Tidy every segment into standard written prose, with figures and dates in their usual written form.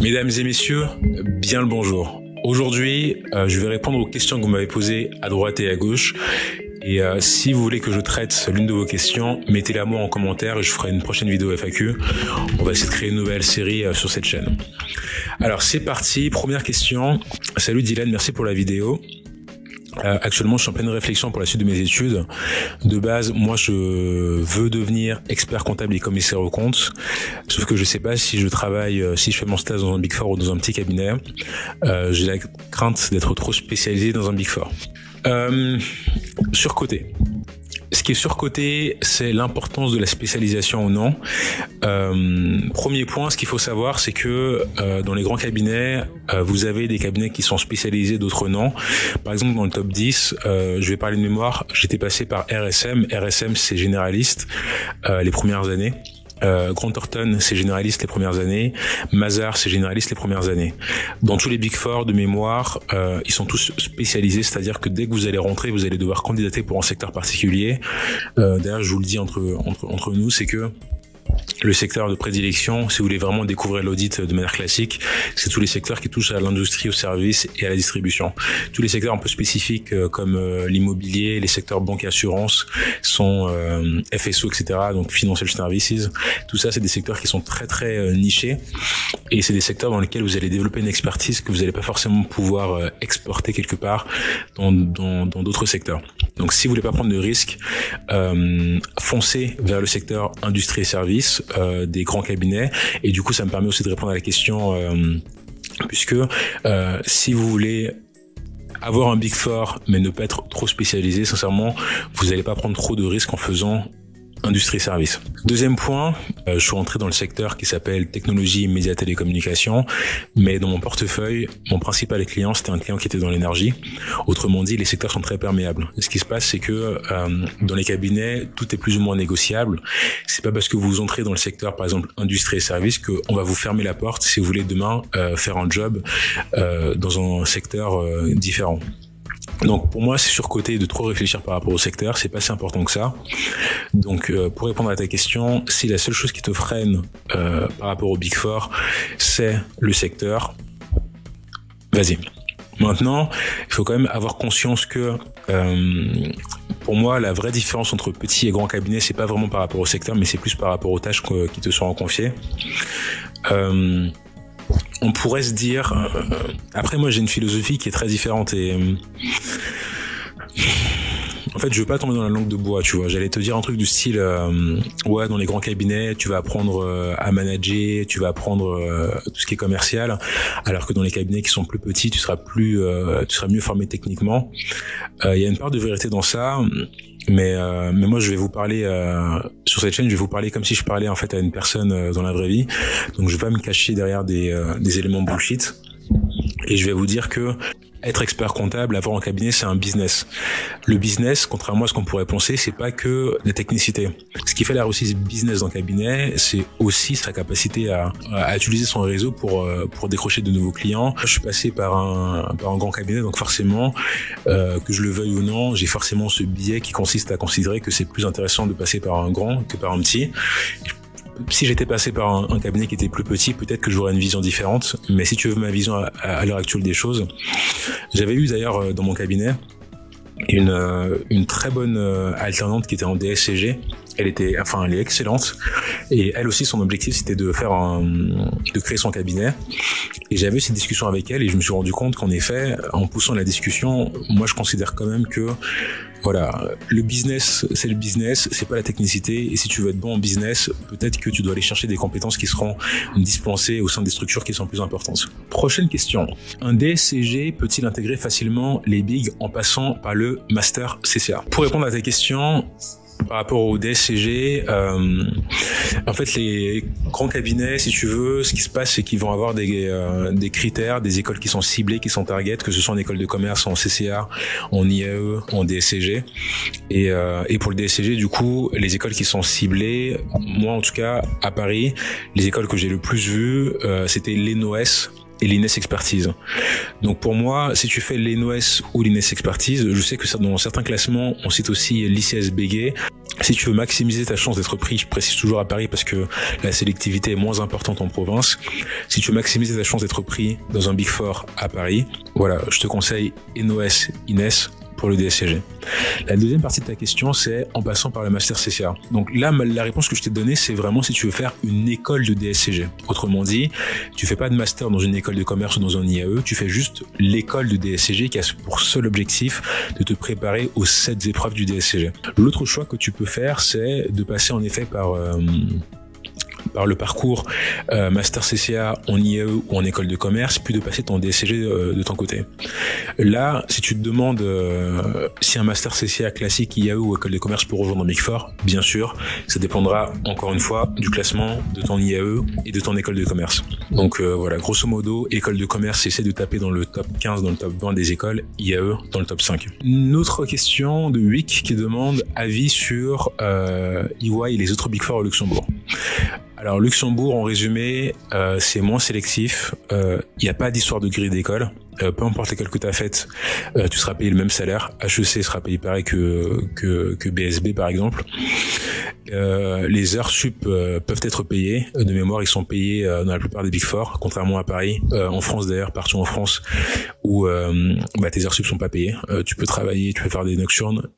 Mesdames et messieurs, bien le bonjour. Aujourd'hui, je vais répondre aux questions que vous m'avez posées à droite et à gauche. Et si vous voulez que je traite l'une de vos questions, mettez-la moi en commentaire et je ferai une prochaine vidéo FAQ. On va essayer de créer une nouvelle série sur cette chaîne. Alors c'est parti, première question. Salut Dylan, merci pour la vidéo. Actuellement, je suis en pleine réflexion pour la suite de mes études. De base, moi, je veux devenir expert comptable et commissaire aux comptes. Sauf que je sais pas si je travaille, si je fais mon stage dans un Big Four ou dans un petit cabinet. J'ai la crainte d'être trop spécialisé dans un Big Four. Surcoté. Ce qui est surcoté, c'est l'importance de la spécialisation ou non. Premier point, ce qu'il faut savoir, c'est que dans les grands cabinets, vous avez des cabinets qui sont spécialisés, d'autres non. Par exemple, dans le top 10, je vais parler de mémoire, j'étais passé par RSM. RSM, c'est généraliste les premières années. Grant Thornton, c'est généraliste les premières années. Mazars, c'est généraliste les premières années. Dans tous les Big Four de mémoire, ils sont tous spécialisés, c'est-à-dire que dès que vous allez rentrer, vous allez devoir candidater pour un secteur particulier. D'ailleurs, je vous le dis entre nous, c'est que le secteur de prédilection, si vous voulez vraiment découvrir l'audit de manière classique, c'est tous les secteurs qui touchent à l'industrie, au service et à la distribution. Tous les secteurs un peu spécifiques comme l'immobilier, les secteurs banque et assurance sont FSO, etc. Donc Financial Services. Tout ça, c'est des secteurs qui sont très très nichés et c'est des secteurs dans lesquels vous allez développer une expertise que vous n'allez pas forcément pouvoir exporter quelque part dans d'autres secteurs. Donc si vous voulez pas prendre de risques, foncez vers le secteur industrie et services des grands cabinets, et du coup ça me permet aussi de répondre à la question puisque si vous voulez avoir un Big Four mais ne pas être trop spécialisé, sincèrement vous n'allez pas prendre trop de risques en faisant industrie service. Deuxième point, je suis rentré dans le secteur qui s'appelle technologie, médias, télécommunications, mais dans mon portefeuille, mon principal client, c'était un client qui était dans l'énergie. Autrement dit, les secteurs sont très perméables. Ce qui se passe, c'est que dans les cabinets, tout est plus ou moins négociable. C'est pas parce que vous entrez dans le secteur, par exemple, industrie et services, qu'on va vous fermer la porte si vous voulez demain faire un job dans un secteur différent. Donc pour moi c'est surcoté de trop réfléchir par rapport au secteur, c'est pas si important que ça. Donc pour répondre à ta question, si la seule chose qui te freine par rapport au Big Four, c'est le secteur, vas-y. Maintenant, il faut quand même avoir conscience que pour moi la vraie différence entre petit et grand cabinet, c'est pas vraiment par rapport au secteur, mais c'est plus par rapport aux tâches qui te seront confiées. On pourrait se dire, après moi j'ai une philosophie qui est très différente et en fait je veux pas tomber dans la langue de bois, tu vois. J'allais te dire un truc du style ouais, dans les grands cabinets tu vas apprendre à manager, tu vas apprendre tout ce qui est commercial, alors que dans les cabinets qui sont plus petits tu seras mieux formé techniquement. Il y a une part de vérité dans ça. Mais moi je vais vous parler sur cette chaîne, je vais vous parler comme si je parlais en fait à une personne dans la vraie vie. Donc je vais pas me cacher derrière des éléments bullshit. Et je vais vous dire que être expert comptable, avoir un cabinet, c'est un business. Le business, contrairement à ce qu'on pourrait penser, c'est pas que la technicité. Ce qui fait la réussite business dans le cabinet, c'est aussi sa capacité à utiliser son réseau pour décrocher de nouveaux clients. Je suis passé par un grand cabinet, donc forcément, que je le veuille ou non, j'ai forcément ce biais qui consiste à considérer que c'est plus intéressant de passer par un grand que par un petit. Si j'étais passé par un cabinet qui était plus petit, peut-être que j'aurais une vision différente. Mais si tu veux ma vision à l'heure actuelle des choses, j'avais eu d'ailleurs dans mon cabinet une très bonne alternante qui était en DSCG. Elle est excellente. Et elle aussi, son objectif, c'était de créer son cabinet. Et j'avais eu cette discussion avec elle et je me suis rendu compte qu'en effet, en poussant la discussion, moi, je considère quand même que voilà, le business, c'est le business, c'est pas la technicité. Et si tu veux être bon en business, peut-être que tu dois aller chercher des compétences qui seront dispensées au sein des structures qui sont plus importantes. Prochaine question. Un DSCG peut-il intégrer facilement les bigs en passant par le master CCA? Pour répondre à ta question, par rapport au DSCG, en fait les grands cabinets, si tu veux, ce qui se passe c'est qu'ils vont avoir des critères, des écoles qui sont ciblées, qui sont target, que ce soit en école de commerce, en CCA, en IAE, en DSCG. Et pour le DSCG, du coup, les écoles qui sont ciblées, moi en tout cas à Paris, les écoles que j'ai le plus vues, c'était l'ENOS et l'INES Expertise. Donc pour moi, si tu fais l'ENOS ou l'INES Expertise, je sais que dans certains classements, on cite aussi l'ICS Béguet. Si tu veux maximiser ta chance d'être pris, je précise toujours à Paris parce que la sélectivité est moins importante en province. Si tu veux maximiser ta chance d'être pris dans un Big Four à Paris, voilà, je te conseille ENOS, INES pour le DSCG. La deuxième partie de ta question, c'est en passant par le Master CCA. Donc là, la réponse que je t'ai donnée, c'est vraiment si tu veux faire une école de DSCG. Autrement dit, tu fais pas de master dans une école de commerce ou dans un IAE, tu fais juste l'école de DSCG qui a pour seul objectif de te préparer aux 7 épreuves du DSCG. L'autre choix que tu peux faire, c'est de passer en effet par le parcours Master CCA en IAE ou en école de commerce, puis de passer ton DSCG de ton côté. Là, si tu te demandes si un Master CCA classique IAE ou école de commerce pour rejoindre Big Four, bien sûr, ça dépendra encore une fois du classement de ton IAE et de ton école de commerce. Donc voilà, grosso modo, école de commerce, essaie de taper dans le top 15, dans le top 20 des écoles, IAE dans le top 5. Une autre question de Wick qui demande avis sur EY et les autres Big Four au Luxembourg. Alors Luxembourg, en résumé, c'est moins sélectif. Il n'y a pas d'histoire de grille d'école. Peu importe l'école que tu as faite, tu seras payé le même salaire. HEC sera payé pareil que BSB par exemple. Les heures sup peuvent être payées. De mémoire, ils sont payés dans la plupart des Big Four, contrairement à Paris. En France d'ailleurs, partout en France, où tes heures sup sont pas payées. Tu peux travailler, tu peux faire des nocturnes.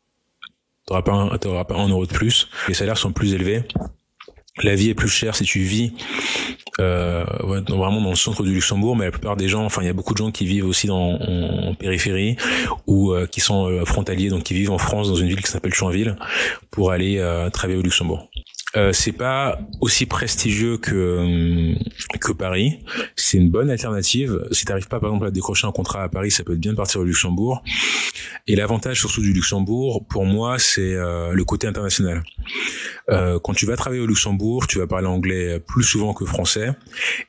T'auras pas un euro de plus. Les salaires sont plus élevés. La vie est plus chère si tu vis vraiment dans le centre du Luxembourg, mais la plupart des gens, enfin il y a beaucoup de gens qui vivent aussi en périphérie ou qui sont frontaliers, donc qui vivent en France dans une ville qui s'appelle Chouinville pour aller travailler au Luxembourg. C'est pas aussi prestigieux que Paris. C'est une bonne alternative. Si t'arrives pas par exemple à décrocher un contrat à Paris, ça peut être bien de partir au Luxembourg. Et l'avantage surtout du Luxembourg, pour moi, c'est le côté international. Quand tu vas travailler au Luxembourg, tu vas parler anglais plus souvent que français.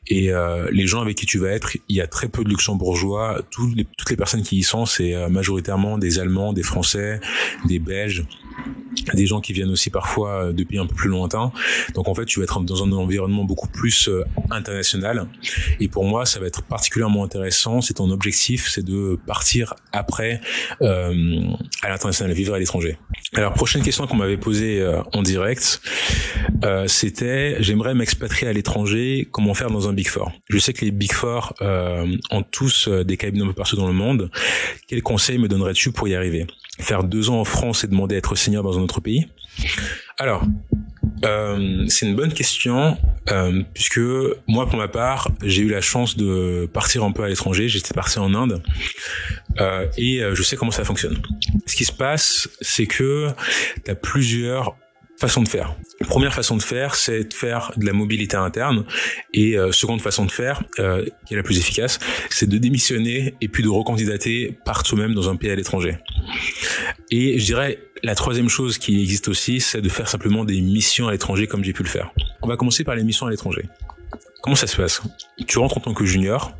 Et les gens avec qui tu vas être, il y a très peu de luxembourgeois. Toutes les personnes qui y sont, c'est majoritairement des Allemands, des Français, des Belges, des gens qui viennent aussi parfois de pays un peu plus lointains. Donc en fait, tu vas être dans un environnement beaucoup plus international. Et pour moi, ça va être particulièrement intéressant. C'est ton objectif, c'est de partir après à l'international, vivre à l'étranger. Alors, prochaine question qu'on m'avait posée en direct, c'était j'aimerais m'expatrier à l'étranger, comment faire dans un Big Four? Je sais que les Big Four ont tous des cabinets un peu partout dans le monde. Quels conseils me donnerais-tu pour y arriver? Faire 2 ans en France et demander à être senior dans un autre pays? Alors, c'est une bonne question puisque moi pour ma part j'ai eu la chance de partir un peu à l'étranger. J'étais parti en Inde et je sais comment ça fonctionne. Ce qui se passe, c'est que tu as plusieurs façons de faire. Première façon de faire, c'est de faire de la mobilité interne, et seconde façon de faire, qui est la plus efficace, c'est de démissionner et puis de recandidater par toi-même dans un pays à l'étranger. Et je dirais la troisième chose qui existe aussi, c'est de faire simplement des missions à l'étranger comme j'ai pu le faire. On va commencer par les missions à l'étranger. Comment ça se passe? Tu rentres en tant que junior,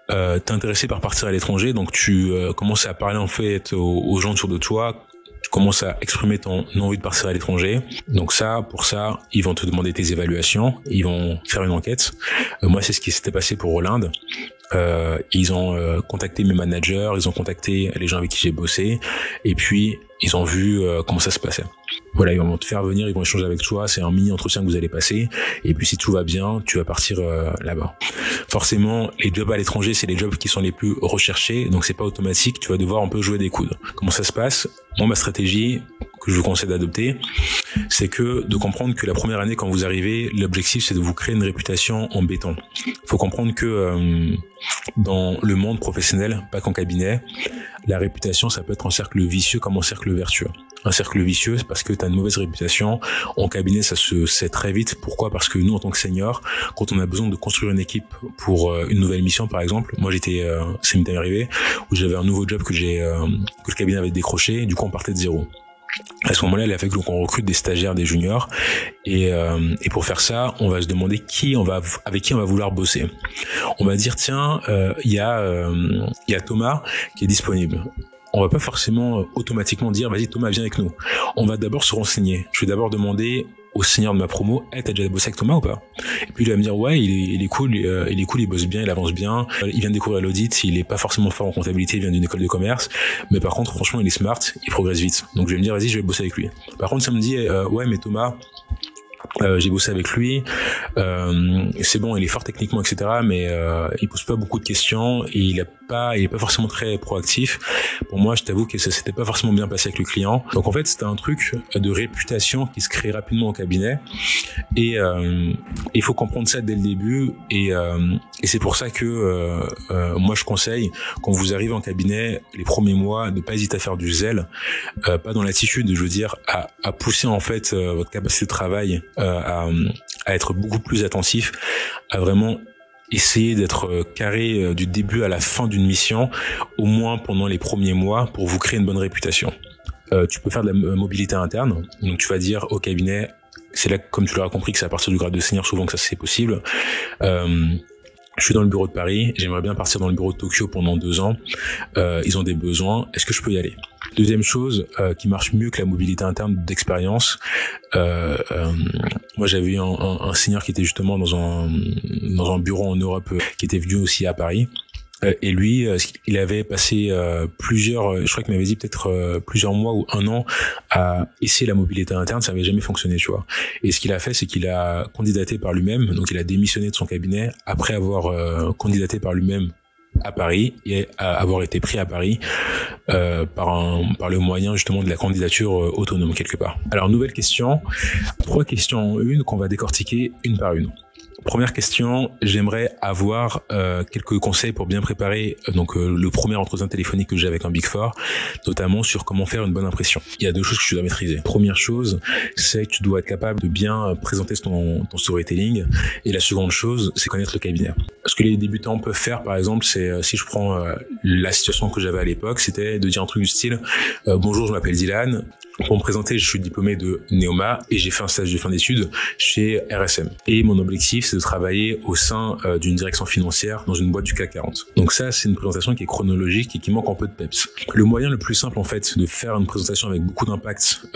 t'es intéressé par partir à l'étranger, donc tu commences à parler en fait aux gens autour de toi. Tu commences à exprimer ton envie de partir à l'étranger. Donc pour ça, ils vont te demander tes évaluations, ils vont faire une enquête. Moi, c'est ce qui s'était passé pour Hollande. Ils ont contacté mes managers, ils ont contacté les gens avec qui j'ai bossé, et puis ils ont vu comment ça se passait. Voilà, ils vont te faire venir, ils vont échanger avec toi, c'est un mini entretien que vous allez passer, et puis si tout va bien, tu vas partir là-bas. Forcément, les jobs à l'étranger, c'est les jobs qui sont les plus recherchés, donc c'est pas automatique, tu vas devoir un peu jouer des coudes. Comment ça se passe? Moi, ma stratégie que je vous conseille d'adopter, c'est que de comprendre que la première année, quand vous arrivez, l'objectif c'est de vous créer une réputation en béton. Il faut comprendre que dans le monde professionnel, pas qu'en cabinet, la réputation, ça peut être un cercle vicieux comme un cercle vertueux. Un cercle vicieux, c'est parce que tu as une mauvaise réputation. En cabinet, ça se sait très vite. Pourquoi? Parce que nous, en tant que senior, quand on a besoin de construire une équipe pour une nouvelle mission, par exemple, moi ça m'est arrivé, où j'avais un nouveau job que le cabinet avait décroché, du coup on partait de zéro. À ce moment-là, il a fallu qu'on recrute des stagiaires, des juniors, et pour faire ça, on va se demander avec qui on va vouloir bosser. On va dire tiens, il y a Thomas qui est disponible. On va pas forcément automatiquement dire vas-y Thomas, viens avec nous. On va d'abord se renseigner. Je vais d'abord demander au senior de ma promo, hey, t'as déjà bossé avec Thomas ou pas? Et puis il va me dire, ouais, il est cool, il bosse bien, il avance bien, il vient de découvrir l'audit, il est pas forcément fort en comptabilité, il vient d'une école de commerce, mais par contre, franchement, il est smart, il progresse vite. Donc je vais me dire, vas-y, je vais bosser avec lui. Par contre, ça me dit, ouais, mais Thomas, j'ai bossé avec lui, c'est bon, il est fort techniquement, etc., mais il pose pas beaucoup de questions et il est pas forcément très proactif. Pour moi, je t'avoue que ça s'était pas forcément bien passé avec le client. Donc en fait, c'était un truc de réputation qui se crée rapidement au cabinet et il faut comprendre ça dès le début et c'est pour ça que moi je conseille quand vous arrivez en cabinet les premiers mois de pas hésiter à faire du zèle, pas dans l'attitude, je veux dire à pousser en fait votre capacité de travail, à être beaucoup plus attentif, à vraiment essayer d'être carré du début à la fin d'une mission, au moins pendant les premiers mois, pour vous créer une bonne réputation. Tu peux faire de la mobilité interne, donc tu vas dire au cabinet, c'est là, comme tu l'auras compris, que c'est à partir du grade de senior souvent que ça c'est possible. Je suis dans le bureau de Paris, j'aimerais bien partir dans le bureau de Tokyo pendant 2 ans. Ils ont des besoins, est-ce que je peux y aller? Deuxième chose qui marche mieux que la mobilité interne d'expérience, moi j'avais eu un senior qui était justement dans un bureau en Europe qui était venu aussi à Paris. Et lui, il avait passé je crois qu'il m'avait dit peut-être plusieurs mois ou 1 an à essayer la mobilité interne, ça n'avait jamais fonctionné, tu vois. Et ce qu'il a fait, c'est qu'il a candidaté par lui-même, donc il a démissionné de son cabinet après avoir candidaté par lui-même à Paris et avoir été pris à Paris par le moyen justement de la candidature autonome quelque part. Alors nouvelle question, 3 questions en une qu'on va décortiquer une par une. Première question, j'aimerais avoir quelques conseils pour bien préparer le premier entretien téléphonique que j'ai avec un Big Four, notamment sur comment faire une bonne impression. Il y a 2 choses que tu dois maîtriser. Première chose, c'est que tu dois être capable de bien présenter ton storytelling. Et la seconde chose, c'est connaître le cabinet. Ce que les débutants peuvent faire, par exemple, c'est si je prends la situation que j'avais à l'époque, c'était de dire un truc du style bonjour, je m'appelle Dylan. Pour me présenter, je suis diplômé de Neoma et j'ai fait un stage de fin d'études chez RSM. Et mon objectif, c'est de travailler au sein d'une direction financière dans une boîte du CAC 40. Donc ça, c'est une présentation qui est chronologique et qui manque un peu de peps. Le moyen le plus simple, en fait, de faire une présentation avec beaucoup d'impact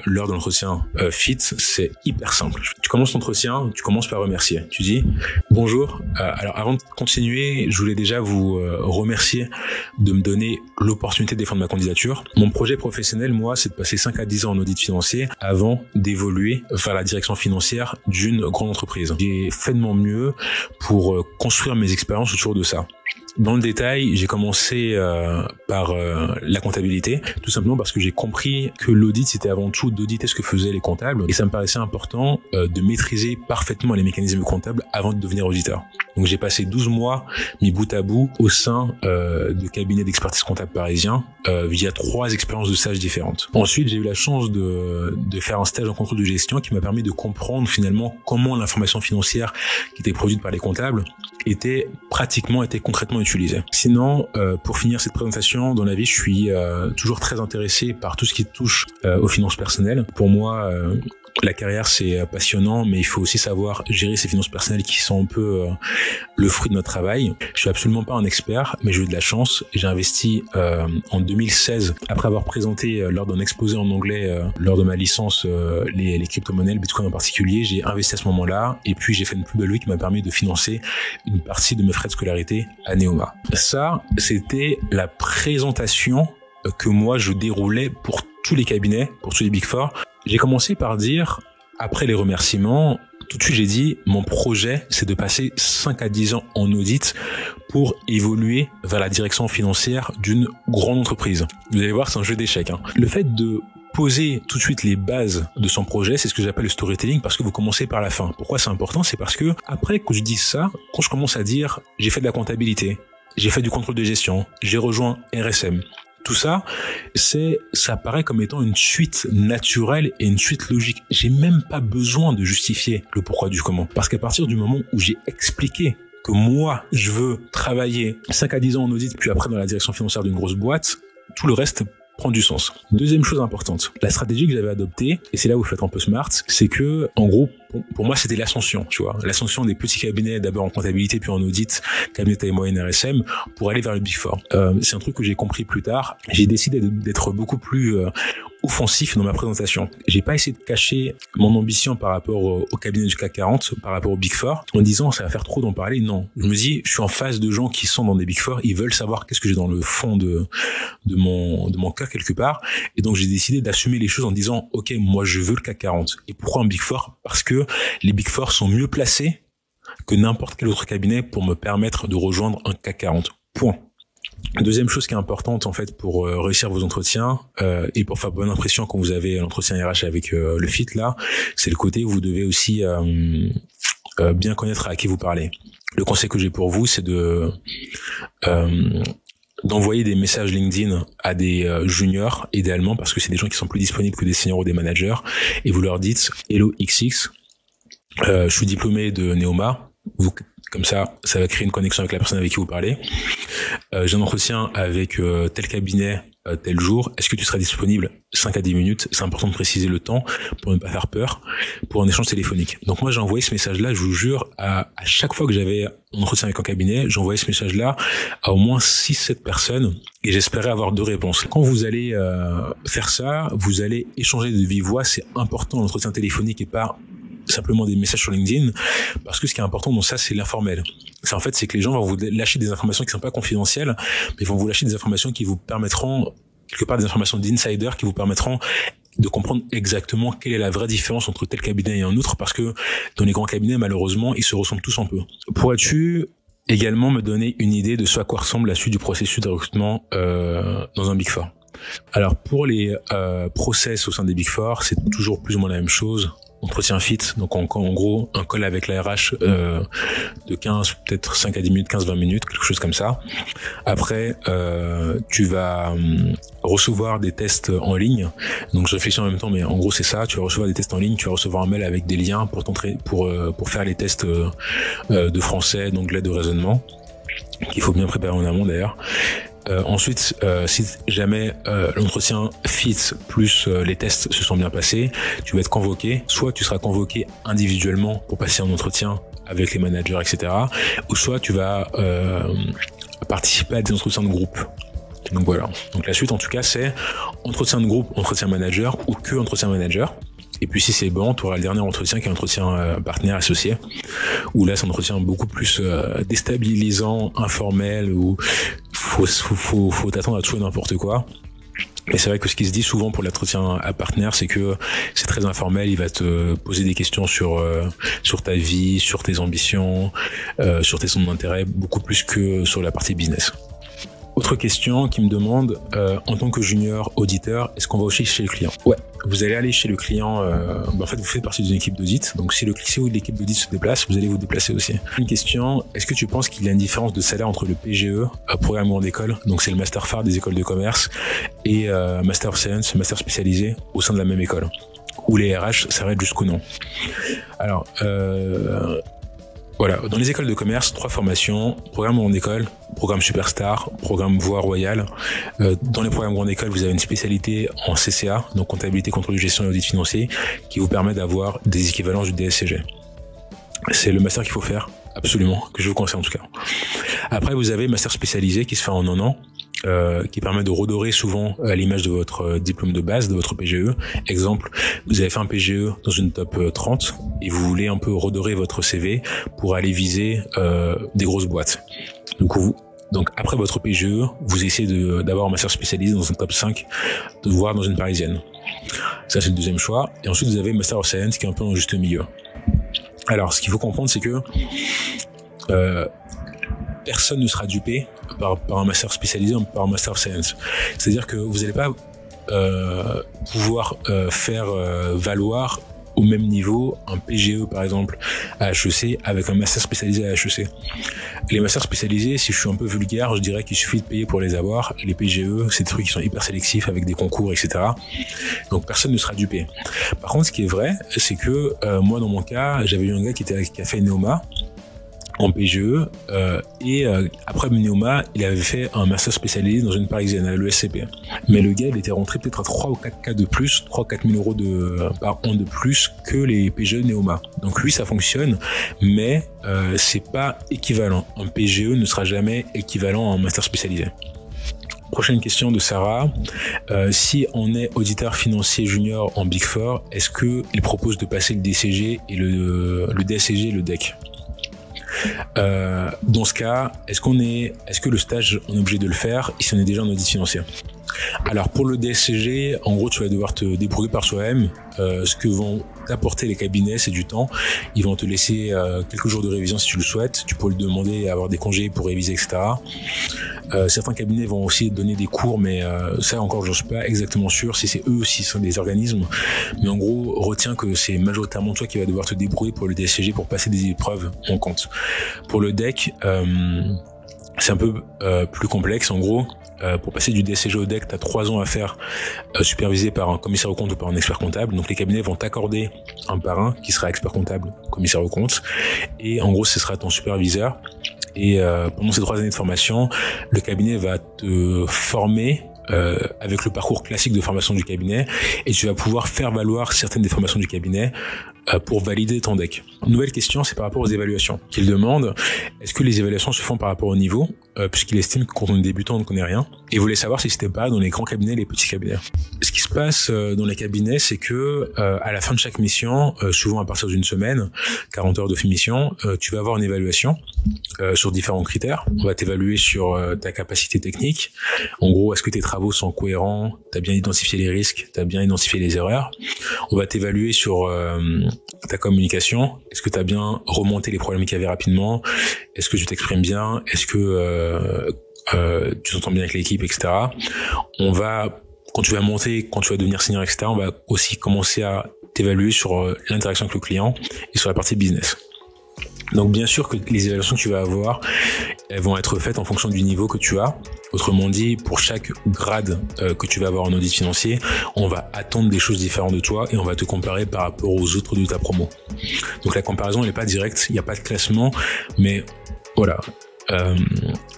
lors de l'entretien fit, c'est hyper simple. Tu commences l'entretien, tu commences par remercier. Tu dis bonjour. Alors avant de continuer, je voulais déjà vous remercier de me donner l'opportunité de défendre ma candidature. Mon projet professionnel, moi, c'est de passer 5 à 10 ans en audit financier avant d'évoluer vers la direction financière d'une grande entreprise. J'ai fait de mon mieux pour construire mes expériences autour de ça. Dans le détail, j'ai commencé par la comptabilité, tout simplement parce que j'ai compris que l'audit, c'était avant tout d'auditer ce que faisaient les comptables, et ça me paraissait important de maîtriser parfaitement les mécanismes comptables avant de devenir auditeur. Donc j'ai passé 12 mois mis bout à bout au sein de cabinets d'expertise comptable parisiens via 3 expériences de stage différentes. Ensuite, j'ai eu la chance de faire un stage en contrôle de gestion qui m'a permis de comprendre finalement comment l'information financière qui était produite par les comptables était concrètement utilisée. Sinon, pour finir cette présentation, dans la vie, je suis toujours très intéressé par tout ce qui touche aux finances personnelles. Pour moi, la carrière, c'est passionnant, mais il faut aussi savoir gérer ses finances personnelles qui sont un peu le fruit de notre travail. Je suis absolument pas un expert, mais j'ai eu de la chance. J'ai investi en 2016, après avoir présenté lors d'un exposé en anglais lors de ma licence les crypto-monnaies, le Bitcoin en particulier. J'ai investi à ce moment-là, et puis j'ai fait une plus-value qui m'a permis de financer une partie de mes frais de scolarité à Neoma. Ça, c'était la présentation que moi je déroulais pour tous les cabinets, pour tous les Big Four. J'ai commencé par dire, après les remerciements, tout de suite j'ai dit, mon projet c'est de passer 5 à 10 ans en audit pour évoluer vers la direction financière d'une grande entreprise. Vous allez voir, c'est un jeu d'échecs. Le fait de poser tout de suite les bases de son projet, c'est ce que j'appelle le storytelling, parce que vous commencez par la fin. Pourquoi c'est important? C'est parce que après que je dise ça, quand je commence à dire j'ai fait de la comptabilité, j'ai fait du contrôle de gestion, j'ai rejoint RSM, tout ça, ça paraît comme étant une suite naturelle et une suite logique. J'ai même pas besoin de justifier le pourquoi du comment. Parce qu'à partir du moment où j'ai expliqué que moi, je veux travailler 5 à 10 ans en audit, puis après dans la direction financière d'une grosse boîte, tout le reste prend du sens. Deuxième chose importante, la stratégie que j'avais adoptée, et c'est là où vous faites un peu smart, c'est que, en gros, pour moi, c'était l'ascension, tu vois. L'ascension des petits cabinets, d'abord en comptabilité, puis en audit, cabinet taille moyenne RSM, pour aller vers le Big Four. C'est un truc que j'ai compris plus tard. J'ai décidé d'être beaucoup plus offensif dans ma présentation. J'ai pas essayé de cacher mon ambition par rapport au cabinet du CAC 40, par rapport au Big Four, en disant ça va faire trop d'en parler. Non, je me dis, je suis en face de gens qui sont dans des Big Four, ils veulent savoir qu'est-ce que j'ai dans le fond de mon cœur quelque part, et donc j'ai décidé d'assumer les choses en disant, ok, moi je veux le CAC 40. Et pourquoi un Big Four? Parce que les Big Four sont mieux placés que n'importe quel autre cabinet pour me permettre de rejoindre un CAC 40. Point. Deuxième chose qui est importante en fait pour réussir vos entretiens et pour faire bonne impression quand vous avez l'entretien RH avec le fit là, c'est le côté où vous devez aussi bien connaître à qui vous parlez. Le conseil que j'ai pour vous, c'est d'envoyer des messages LinkedIn à des juniors idéalement, parce que c'est des gens qui sont plus disponibles que des seniors ou des managers, et vous leur dites hello XX, je suis diplômé de Neoma. Comme ça va créer une connexion avec la personne avec qui vous parlez. J'ai un entretien avec tel cabinet tel jour. Est-ce que tu seras disponible 5 à 10 minutes? C'est important de préciser le temps pour ne pas faire peur, pour un échange téléphonique. Donc moi, j'ai envoyé ce message-là, je vous jure, à chaque fois que j'avais un entretien avec un cabinet, j'envoyais ce message-là à au moins 6-7 personnes et j'espérais avoir 2 réponses. Quand vous allez faire ça, vous allez échanger de vive voix. C'est important l'entretien téléphonique et pas simplement des messages sur LinkedIn, parce que ce qui est important dans ça, c'est l'informel. C'est que les gens vont vous lâcher des informations qui sont pas confidentielles, mais ils vont vous lâcher des informations qui vous permettront, quelque part des informations d'insider, qui vous permettront de comprendre exactement quelle est la vraie différence entre tel cabinet et un autre, parce que dans les grands cabinets, malheureusement, ils se ressemblent tous un peu. Pourrais-tu également me donner une idée de ce à quoi ressemble la suite du processus de recrutement dans un Big Four? Alors, pour les process au sein des Big Four, c'est toujours plus ou moins la même chose. Entretien fit, donc en gros un call avec la RH de 15, peut-être 5 à 10 minutes, 15-20 minutes, quelque chose comme ça. Après, tu vas recevoir des tests en ligne. Donc je réfléchis en même temps, mais en gros c'est ça. Tu vas recevoir des tests en ligne, tu vas recevoir un mail avec des liens pour faire les tests de français, d'anglais, de raisonnement, qu'il faut bien préparer en amont d'ailleurs. Ensuite, si jamais l'entretien fit plus les tests se sont bien passés, tu vas être convoqué. Soit tu seras convoqué individuellement pour passer un entretien avec les managers, etc. Ou soit tu vas participer à des entretiens de groupe. Donc voilà. Donc la suite en tout cas c'est entretien de groupe, entretien manager ou que entretien manager. Et puis si c'est bon, tu auras le dernier entretien qui est un entretien partenaire associé, où là c'est un entretien beaucoup plus déstabilisant, informel, où faut t'attendre à tout et n'importe quoi. Et c'est vrai que ce qui se dit souvent pour l'entretien à partenaire, c'est que c'est très informel, il va te poser des questions sur ta vie, sur tes ambitions, sur tes centres d'intérêt, beaucoup plus que sur la partie business. Autre question qui me demande, en tant que junior auditeur, est-ce qu'on va aussi chez le client? Ouais, vous allez aller chez le client, en fait vous faites partie d'une équipe d'audit, donc si l'équipe d'audit se déplace, vous allez vous déplacer aussi. Une question, est-ce que tu penses qu'il y a une différence de salaire entre le PGE, programme grande école, donc c'est le master phare des écoles de commerce, et Master of Science, master spécialisé au sein de la même école, où les RH s'arrêtent jusqu'au nom? Alors, voilà, dans les écoles de commerce, 3 formations, programme grande école, programme superstar, programme voie royale. Dans les programmes grande école, vous avez une spécialité en CCA, donc comptabilité, contrôle de gestion et audit financier, qui vous permet d'avoir des équivalences du DSCG. C'est le master qu'il faut faire, absolument, que je vous conseille en tout cas. Après, vous avez master spécialisé qui se fait en un an, qui permet de redorer souvent à l'image de votre diplôme de base, de votre PGE. Exemple, vous avez fait un PGE dans une top 30 et vous voulez un peu redorer votre CV pour aller viser des grosses boîtes. Donc après votre PGE, vous essayez d'avoir un master spécialisé dans un top 5, voire dans une parisienne. Ça c'est le deuxième choix. Et ensuite vous avez Master of Science qui est un peu en juste milieu. Alors ce qu'il faut comprendre, c'est que personne ne sera dupé par un master spécialisé ou par un master of science. C'est-à-dire que vous n'allez pas pouvoir faire valoir au même niveau un PGE par exemple à HEC avec un master spécialisé à HEC. Les masters spécialisés, si je suis un peu vulgaire, je dirais qu'il suffit de payer pour les avoir. Les PGE, c'est des trucs qui sont hyper sélectifs avec des concours, etc. Donc personne ne sera dupé. Par contre, ce qui est vrai, c'est que moi dans mon cas, j'avais eu un gars qui a fait Neoma. en PGE et après Neoma, il avait fait un master spécialisé dans une parisienne à l'ESCP. Mais le gars, il était rentré peut-être à 3 ou 4 cas de plus, 3 4 000 euros par an de plus que les PGE Neoma. Donc oui, ça fonctionne, mais c'est pas équivalent. Un PGE ne sera jamais équivalent à un master spécialisé. Prochaine question de Sarah. Si on est auditeur financier junior en Big Four, est-ce qu'il propose de passer le DCG et le DSCG et le DEC? Dans ce cas, est-ce que le stage, on est obligé de le faire si on est déjà en audit financier? Alors pour le DSCG, en gros, tu vas devoir te débrouiller par soi-même. Ce que vont t'apporter les cabinets, c'est du temps. Ils vont te laisser quelques jours de révision si tu le souhaites. Tu peux le demander à avoir des congés pour réviser, etc. Certains cabinets vont aussi te donner des cours, mais ça encore, je ne suis pas exactement sûr si c'est eux aussi, ce sont des organismes. Mais en gros, retiens que c'est majoritairement toi qui vas devoir te débrouiller pour le DSCG pour passer des épreuves en compte. Pour le DEC, c'est un peu plus complexe. En gros, pour passer du DSCG au DEC, tu as 3 ans à faire supervisé par un commissaire aux comptes ou par un expert comptable. Donc les cabinets vont t'accorder un parrain qui sera expert comptable, commissaire aux comptes. Et en gros, ce sera ton superviseur. Et pendant ces 3 années de formation, le cabinet va te former avec le parcours classique de formation du cabinet, et tu vas pouvoir faire valoir certaines des formations du cabinet pour valider ton DEC. Nouvelle question, c'est par rapport aux évaluations. Qu'il demande, est-ce que les évaluations se font par rapport au niveau, puisqu'il estime que quand on est débutant, on ne connaît rien, et voulait savoir si c'était pas dans les grands cabinets, les petits cabinets. Ce qui se passe dans les cabinets, c'est que à la fin de chaque mission, souvent à partir d'une semaine, 40 heures de mission, tu vas avoir une évaluation sur différents critères. On va t'évaluer sur ta capacité technique. En gros, est-ce que tes travaux sont cohérents, tu as bien identifié les risques, tu as bien identifié les erreurs. On va t'évaluer sur ta communication. Est-ce que tu as bien remonté les problèmes qu'il y avait rapidement? Est-ce que tu t'exprimes bien? Est-ce que tu t'entends bien avec l'équipe, etc. Quand tu vas monter, quand tu vas devenir senior, etc., on va aussi commencer à t'évaluer sur l'interaction avec le client et sur la partie business. Donc bien sûr que les évaluations que tu vas avoir, elles vont être faites en fonction du niveau que tu as. Autrement dit, pour chaque grade que tu vas avoir en audit financier, on va attendre des choses différentes de toi et on va te comparer par rapport aux autres de ta promo. Donc la comparaison, elle n'est pas directe, il n'y a pas de classement, mais voilà.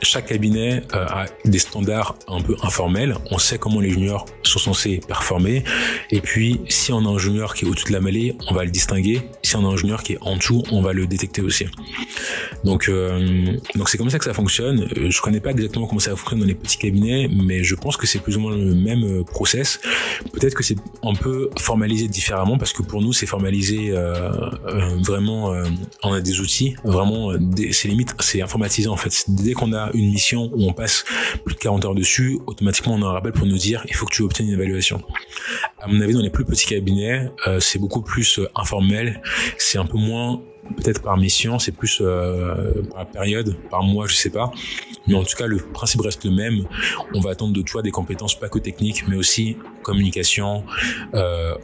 Chaque cabinet a des standards un peu informels. On sait comment les juniors sont censés performer. Et puis, si on a un junior qui est au-dessus de la mêlée, on va le distinguer. Si on a un junior qui est en dessous, on va le détecter aussi. Donc c'est comme ça que ça fonctionne. Je connais pas exactement comment ça fonctionne dans les petits cabinets, mais je pense que c'est plus ou moins le même process. Peut-être que c'est un peu formalisé différemment, parce que pour nous, c'est formalisé vraiment. On a des outils, vraiment, c'est limite, c'est informatisé en fait. Dès qu'on a une mission où on passe plus de 40 heures dessus, automatiquement on a un rappel pour nous dire il faut que tu obtiennes une évaluation. À mon avis, dans les plus petits cabinets, c'est beaucoup plus informel, c'est un peu moins peut-être par mission, c'est plus par période, par mois, je sais pas. Mais en tout cas, le principe reste le même. On va attendre de toi des compétences pas que techniques, mais aussi communication,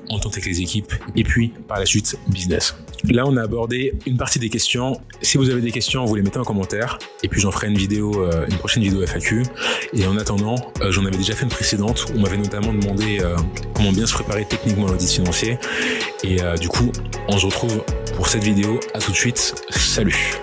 entente avec les équipes, et puis par la suite business. Là, on a abordé une partie des questions. Si vous avez des questions, vous les mettez en commentaire, et puis j'en ferai une prochaine vidéo FAQ. Et en attendant, j'en avais déjà fait une précédente où on m'avait notamment demandé comment bien se préparer techniquement à l'audit financier. Et du coup, on se retrouve pour cette vidéo. À tout de suite. Salut.